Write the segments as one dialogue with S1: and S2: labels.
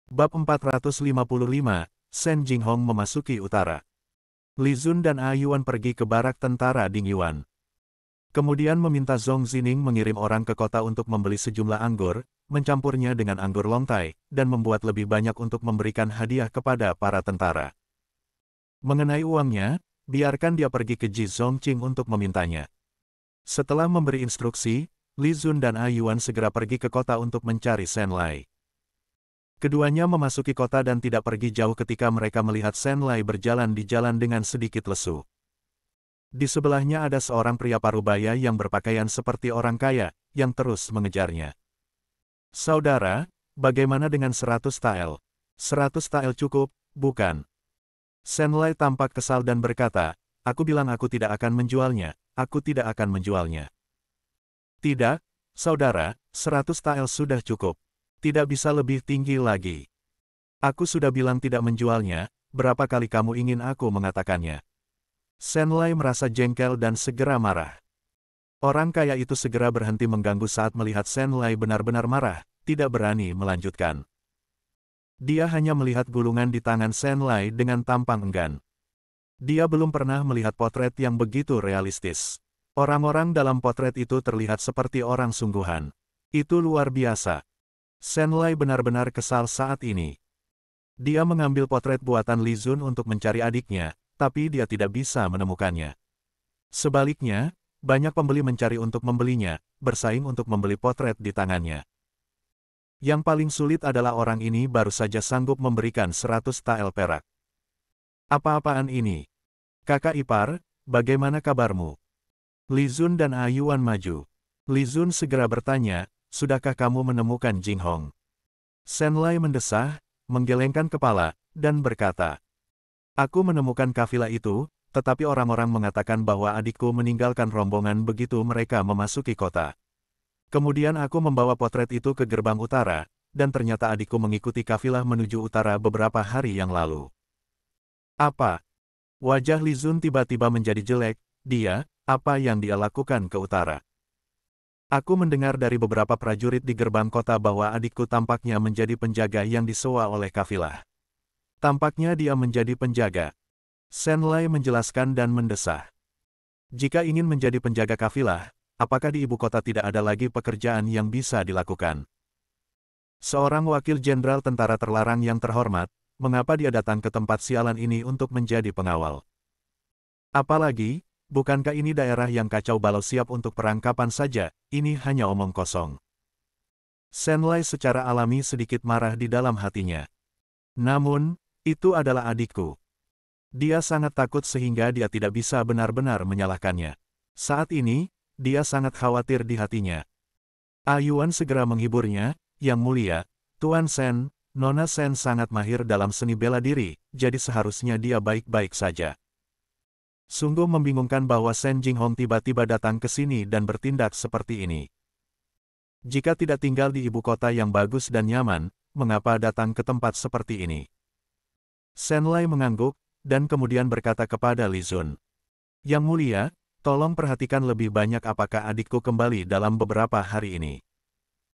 S1: Bab 455, Shen Jinghong memasuki utara. Li Zun dan A Yuan pergi ke barak tentara Ding Yuan. Kemudian meminta Zhong Zining mengirim orang ke kota untuk membeli sejumlah anggur, mencampurnya dengan anggur Longtai, dan membuat lebih banyak untuk memberikan hadiah kepada para tentara. Mengenai uangnya, biarkan dia pergi ke Ji Zongqing untuk memintanya. Setelah memberi instruksi, Li Zun dan A Yuan segera pergi ke kota untuk mencari Shen Lai. Keduanya memasuki kota dan tidak pergi jauh ketika mereka melihat Shen Lai berjalan di jalan dengan sedikit lesu. Di sebelahnya ada seorang pria parubaya yang berpakaian seperti orang kaya, yang terus mengejarnya. "Saudara, bagaimana dengan 100 tael? 100 tael cukup, bukan?" Shen Lai tampak kesal dan berkata, "Aku bilang aku tidak akan menjualnya, aku tidak akan menjualnya." "Tidak, saudara, 100 tael sudah cukup. Tidak bisa lebih tinggi lagi. Aku sudah bilang tidak menjualnya, berapa kali kamu ingin aku mengatakannya?" Shen Lai merasa jengkel dan segera marah. Orang kaya itu segera berhenti mengganggu saat melihat Shen Lai benar-benar marah, tidak berani melanjutkan. Dia hanya melihat gulungan di tangan Shen Lai dengan tampang enggan. Dia belum pernah melihat potret yang begitu realistis. Orang-orang dalam potret itu terlihat seperti orang sungguhan. Itu luar biasa. Shen Lai benar-benar kesal saat ini. Dia mengambil potret buatan Li Zun untuk mencari adiknya, tapi dia tidak bisa menemukannya. Sebaliknya, banyak pembeli mencari untuk membelinya, bersaing untuk membeli potret di tangannya. Yang paling sulit adalah orang ini baru saja sanggup memberikan 100 tael perak. "Apa-apaan ini? Kakak ipar, bagaimana kabarmu?" Li Zun dan A Yuan maju. Li Zun segera bertanya, "Sudahkah kamu menemukan Jinghong?" Shen Lai mendesah, menggelengkan kepala, dan berkata, "Aku menemukan kafilah itu, tetapi orang-orang mengatakan bahwa adikku meninggalkan rombongan begitu mereka memasuki kota. Kemudian aku membawa potret itu ke gerbang utara, dan ternyata adikku mengikuti kafilah menuju utara beberapa hari yang lalu." "Apa?" Wajah Li Zun tiba-tiba menjadi jelek. Apa yang dia lakukan ke utara?" "Aku mendengar dari beberapa prajurit di gerbang kota bahwa adikku tampaknya menjadi penjaga yang disewa oleh kafilah." "Tampaknya dia menjadi penjaga?" Shen Lai menjelaskan dan mendesah. "Jika ingin menjadi penjaga kafilah, apakah di ibu kota tidak ada lagi pekerjaan yang bisa dilakukan?" "Seorang wakil jenderal tentara terlarang yang terhormat, mengapa dia datang ke tempat sialan ini untuk menjadi pengawal? Apalagi, bukankah ini daerah yang kacau balau siap untuk perang kapan saja, ini hanya omong kosong." Shen Lai secara alami sedikit marah di dalam hatinya. Namun, itu adalah adikku. Dia sangat takut sehingga dia tidak bisa benar-benar menyalahkannya. Saat ini, dia sangat khawatir di hatinya. A Yuan segera menghiburnya, "Yang mulia, Tuan Shen, Nona Shen sangat mahir dalam seni bela diri, jadi seharusnya dia baik-baik saja. Sungguh membingungkan bahwa Shen Jinghong tiba-tiba datang ke sini dan bertindak seperti ini. Jika tidak tinggal di ibu kota yang bagus dan nyaman, mengapa datang ke tempat seperti ini?" Shen Lai mengangguk, dan kemudian berkata kepada Li Zun, "Yang mulia, tolong perhatikan lebih banyak apakah adikku kembali dalam beberapa hari ini.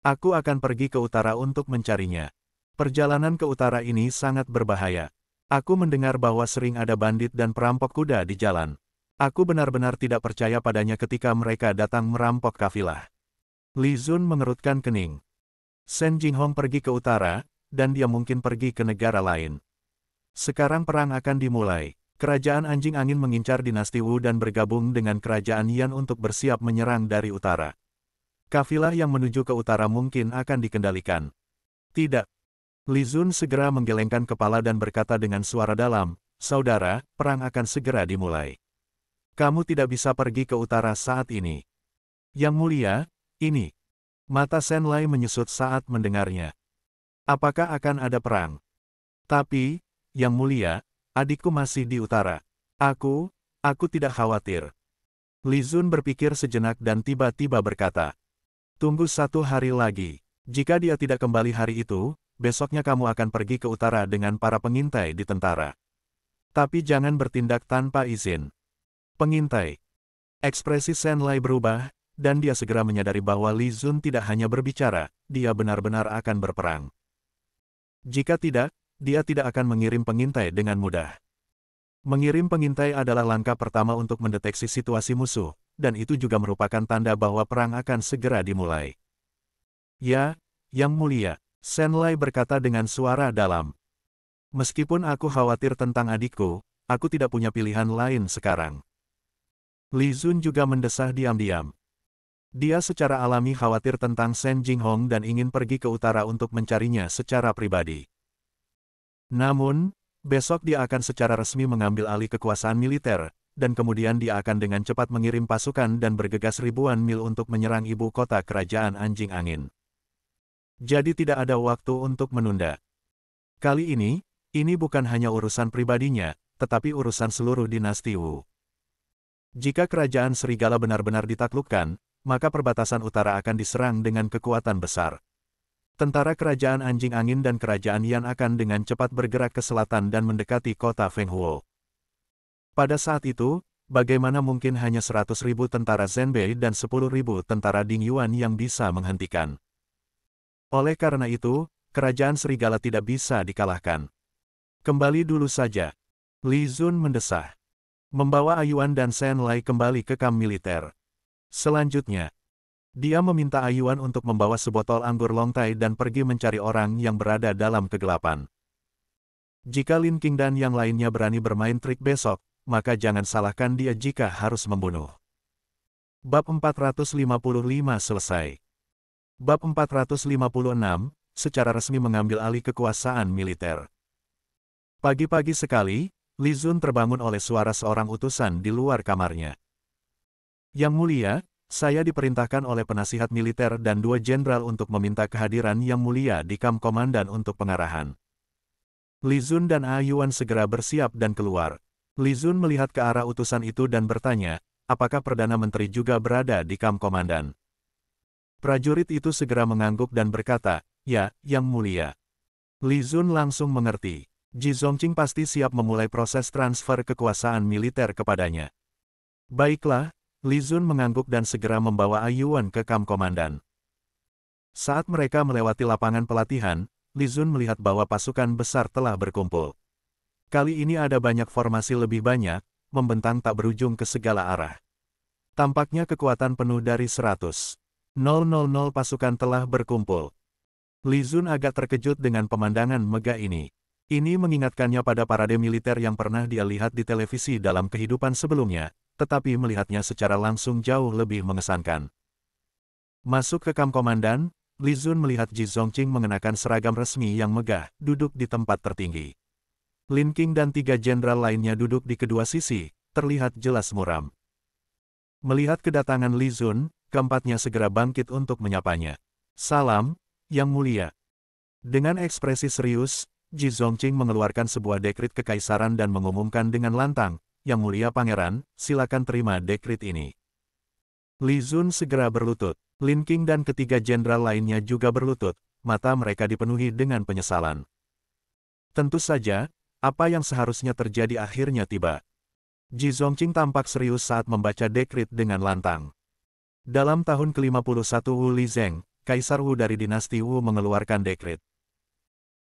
S1: Aku akan pergi ke utara untuk mencarinya. Perjalanan ke utara ini sangat berbahaya. Aku mendengar bahwa sering ada bandit dan perampok kuda di jalan. Aku benar-benar tidak percaya padanya ketika mereka datang merampok kafilah." Li Zun mengerutkan kening. Shen Jinghong pergi ke utara, dan dia mungkin pergi ke negara lain. Sekarang perang akan dimulai. Kerajaan Anjing Angin mengincar dinasti Wu dan bergabung dengan kerajaan Yan untuk bersiap menyerang dari utara. Kafilah yang menuju ke utara mungkin akan dikendalikan. "Tidak." Li Zun segera menggelengkan kepala dan berkata dengan suara dalam, "Saudara, perang akan segera dimulai. Kamu tidak bisa pergi ke utara saat ini." "Yang mulia, ini." Mata Shen Lai menyusut saat mendengarnya. "Apakah akan ada perang?" "Tapi, Yang mulia, adikku masih di utara. Aku tidak khawatir." Li Zun berpikir sejenak dan tiba-tiba berkata, "Tunggu 1 hari lagi. Jika dia tidak kembali hari itu, besoknya kamu akan pergi ke utara dengan para pengintai di tentara. Tapi jangan bertindak tanpa izin." "Pengintai?" Ekspresi Shen Lai berubah, dan dia segera menyadari bahwa Li Zun tidak hanya berbicara, dia benar-benar akan berperang. Jika tidak, dia tidak akan mengirim pengintai dengan mudah. Mengirim pengintai adalah langkah pertama untuk mendeteksi situasi musuh, dan itu juga merupakan tanda bahwa perang akan segera dimulai. Ya, Yang Mulia, Shen Lai berkata dengan suara dalam. Meskipun aku khawatir tentang adikku, aku tidak punya pilihan lain sekarang. Li Zun juga mendesah diam-diam. Dia secara alami khawatir tentang Shen Jinghong dan ingin pergi ke utara untuk mencarinya secara pribadi. Namun, besok dia akan secara resmi mengambil alih kekuasaan militer, dan kemudian dia akan dengan cepat mengirim pasukan dan bergegas ribuan mil untuk menyerang ibu kota kerajaan Anjing Angin. Jadi tidak ada waktu untuk menunda. Kali ini bukan hanya urusan pribadinya, tetapi urusan seluruh dinasti Wu. Jika kerajaan Serigala benar-benar ditaklukkan, maka perbatasan utara akan diserang dengan kekuatan besar. Tentara kerajaan Anjing Angin dan kerajaan Yan akan dengan cepat bergerak ke selatan dan mendekati kota Fenghuo. Pada saat itu, bagaimana mungkin hanya 100.000 tentara Zhenbei dan 10.000 tentara Ding Yuan yang bisa menghentikan? Oleh karena itu, kerajaan Serigala tidak bisa dikalahkan. Kembali dulu saja. Li Zun mendesah. Membawa Ayuan dan Shen Lai kembali ke kamp militer. Selanjutnya, dia meminta Ayuan untuk membawa sebotol anggur Longtai dan pergi mencari orang yang berada dalam kegelapan. Jika Lin Qing dan yang lainnya berani bermain trik besok, maka jangan salahkan dia jika harus membunuh. Bab 455 selesai. Bab 456, secara resmi mengambil alih kekuasaan militer. Pagi-pagi sekali, Li Zun terbangun oleh suara seorang utusan di luar kamarnya. Yang Mulia, saya diperintahkan oleh penasihat militer dan 2 jenderal untuk meminta kehadiran Yang Mulia di kamp komandan untuk pengarahan. Li Zun dan Ayuan segera bersiap dan keluar. Li Zun melihat ke arah utusan itu dan bertanya, apakah Perdana Menteri juga berada di kamp komandan? Prajurit itu segera mengangguk dan berkata, ya, Yang Mulia. Li Zun langsung mengerti. Ji Zongqing pasti siap memulai proses transfer kekuasaan militer kepadanya. Baiklah, Li Zun mengangguk dan segera membawa Ayuan ke kamp komandan. Saat mereka melewati lapangan pelatihan, Li Zun melihat bahwa pasukan besar telah berkumpul. Kali ini ada banyak formasi lebih banyak, membentang tak berujung ke segala arah. Tampaknya kekuatan penuh dari 100.000 pasukan telah berkumpul. Li Zun agak terkejut dengan pemandangan megah ini. Ini mengingatkannya pada parade militer yang pernah dia lihat di televisi dalam kehidupan sebelumnya, tetapi melihatnya secara langsung jauh lebih mengesankan. Masuk ke kamp komandan, Li Zun melihat Ji Zongqing mengenakan seragam resmi yang megah, duduk di tempat tertinggi. Lin Qing dan 3 jenderal lainnya duduk di kedua sisi, terlihat jelas muram. Melihat kedatangan Li Zun, keempatnya segera bangkit untuk menyapanya. Salam, Yang Mulia. Dengan ekspresi serius, Ji Zongqing mengeluarkan sebuah dekrit kekaisaran dan mengumumkan dengan lantang, Yang Mulia Pangeran, silakan terima dekrit ini. Li Zun segera berlutut. Lin Qing dan ketiga jenderal lainnya juga berlutut, mata mereka dipenuhi dengan penyesalan. Tentu saja, apa yang seharusnya terjadi akhirnya tiba. Ji Zongqing tampak serius saat membaca dekrit dengan lantang. Dalam tahun ke-51 Wu Lizeng, Kaisar Wu dari dinasti Wu mengeluarkan dekrit.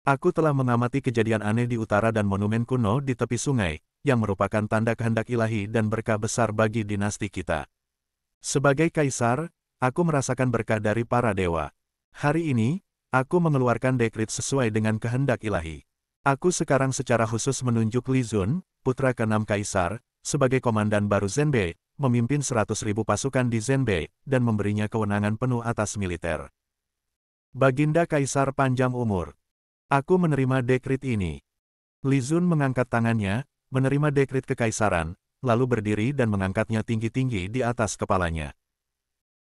S1: Aku telah mengamati kejadian aneh di utara dan monumen kuno di tepi sungai, yang merupakan tanda kehendak ilahi dan berkah besar bagi dinasti kita. Sebagai kaisar, aku merasakan berkah dari para dewa. Hari ini, aku mengeluarkan dekrit sesuai dengan kehendak ilahi. Aku sekarang secara khusus menunjuk Li Zun, putra ke-6 kaisar, sebagai komandan baru Zhenbei, memimpin 100.000 pasukan di Zhenbei, dan memberinya kewenangan penuh atas militer. Baginda Kaisar panjang umur. Aku menerima dekrit ini. Li Zun mengangkat tangannya, menerima dekrit kekaisaran, lalu berdiri dan mengangkatnya tinggi-tinggi di atas kepalanya.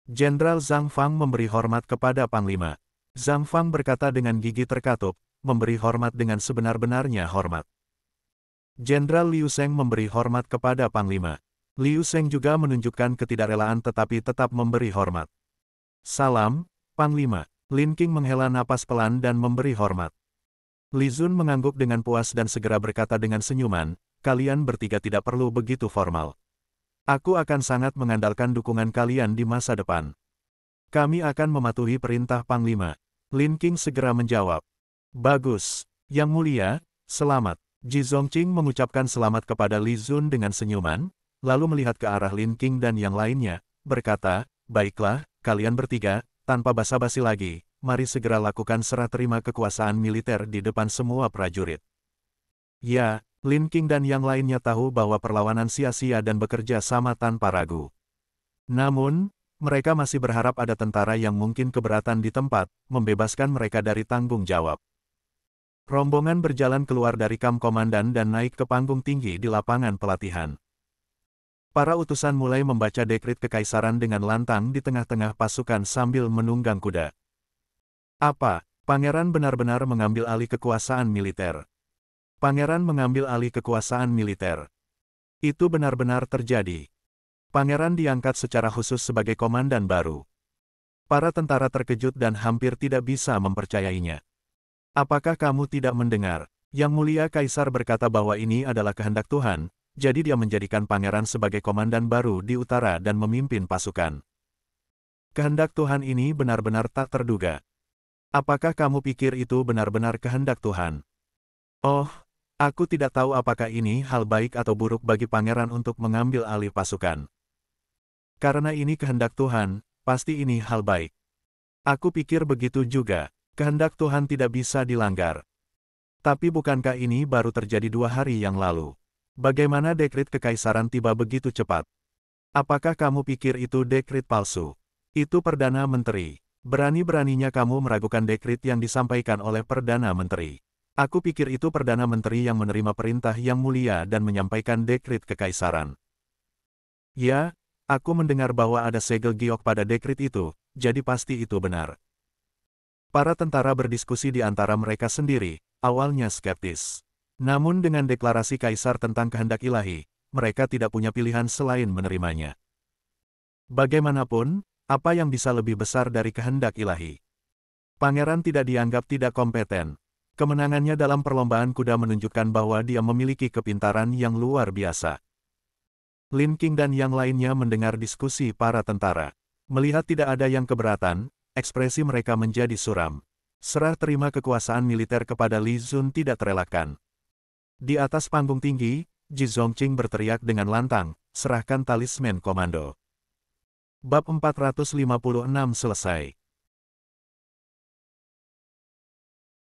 S1: Jenderal Zhang Fang memberi hormat kepada Panglima. Zhang Fang berkata dengan gigi terkatup, memberi hormat dengan sebenar-benarnya hormat. Jenderal Liu Sheng memberi hormat kepada Panglima. Liu Sheng juga menunjukkan ketidakrelaan tetapi tetap memberi hormat. Salam, Panglima. Lin Qing menghela napas pelan dan memberi hormat. Li Zun mengangguk dengan puas dan segera berkata dengan senyuman, kalian bertiga tidak perlu begitu formal. Aku akan sangat mengandalkan dukungan kalian di masa depan. Kami akan mematuhi perintah Panglima. Lin Qing segera menjawab. Bagus. Yang mulia, selamat. Ji Zongqing mengucapkan selamat kepada Li Zun dengan senyuman, lalu melihat ke arah Lin Qing dan yang lainnya, berkata, baiklah, kalian bertiga, tanpa basa-basi lagi, mari segera lakukan serah terima kekuasaan militer di depan semua prajurit. Ya, Lin Qing dan yang lainnya tahu bahwa perlawanan sia-sia dan bekerja sama tanpa ragu. Namun, mereka masih berharap ada tentara yang mungkin keberatan di tempat, membebaskan mereka dari tanggung jawab. Rombongan berjalan keluar dari kamp komandan dan naik ke panggung tinggi di lapangan pelatihan. Para utusan mulai membaca dekrit kekaisaran dengan lantang di tengah-tengah pasukan sambil menunggang kuda. Apa? Pangeran benar-benar mengambil alih kekuasaan militer. Pangeran mengambil alih kekuasaan militer. Itu benar-benar terjadi. Pangeran diangkat secara khusus sebagai komandan baru. Para tentara terkejut dan hampir tidak bisa mempercayainya. Apakah kamu tidak mendengar? Yang mulia Kaisar berkata bahwa ini adalah kehendak Tuhan, jadi dia menjadikan pangeran sebagai komandan baru di utara dan memimpin pasukan. Kehendak Tuhan ini benar-benar tak terduga. Apakah kamu pikir itu benar-benar kehendak Tuhan? Oh, aku tidak tahu apakah ini hal baik atau buruk bagi pangeran untuk mengambil alih pasukan. Karena ini kehendak Tuhan, pasti ini hal baik. Aku pikir begitu juga. Kehendak Tuhan tidak bisa dilanggar. Tapi bukankah ini baru terjadi 2 hari yang lalu? Bagaimana dekrit kekaisaran tiba begitu cepat? Apakah kamu pikir itu dekrit palsu? Itu Perdana Menteri. Berani-beraninya kamu meragukan dekrit yang disampaikan oleh Perdana Menteri. Aku pikir itu Perdana Menteri yang menerima perintah yang mulia dan menyampaikan dekrit kekaisaran. Ya, aku mendengar bahwa ada segel giok pada dekrit itu, jadi pasti itu benar. Para tentara berdiskusi di antara mereka sendiri, awalnya skeptis. Namun dengan deklarasi Kaisar tentang kehendak ilahi, mereka tidak punya pilihan selain menerimanya. Bagaimanapun, apa yang bisa lebih besar dari kehendak ilahi? Pangeran tidak dianggap tidak kompeten. Kemenangannya dalam perlombaan kuda menunjukkan bahwa dia memiliki kepintaran yang luar biasa. Lin Qing dan yang lainnya mendengar diskusi para tentara. Melihat tidak ada yang keberatan, ekspresi mereka menjadi suram. Serah terima kekuasaan militer kepada Li Zun tidak terelakkan. Di atas panggung tinggi, Ji Zongqing berteriak dengan lantang, serahkan talisman komando. Bab 456 selesai.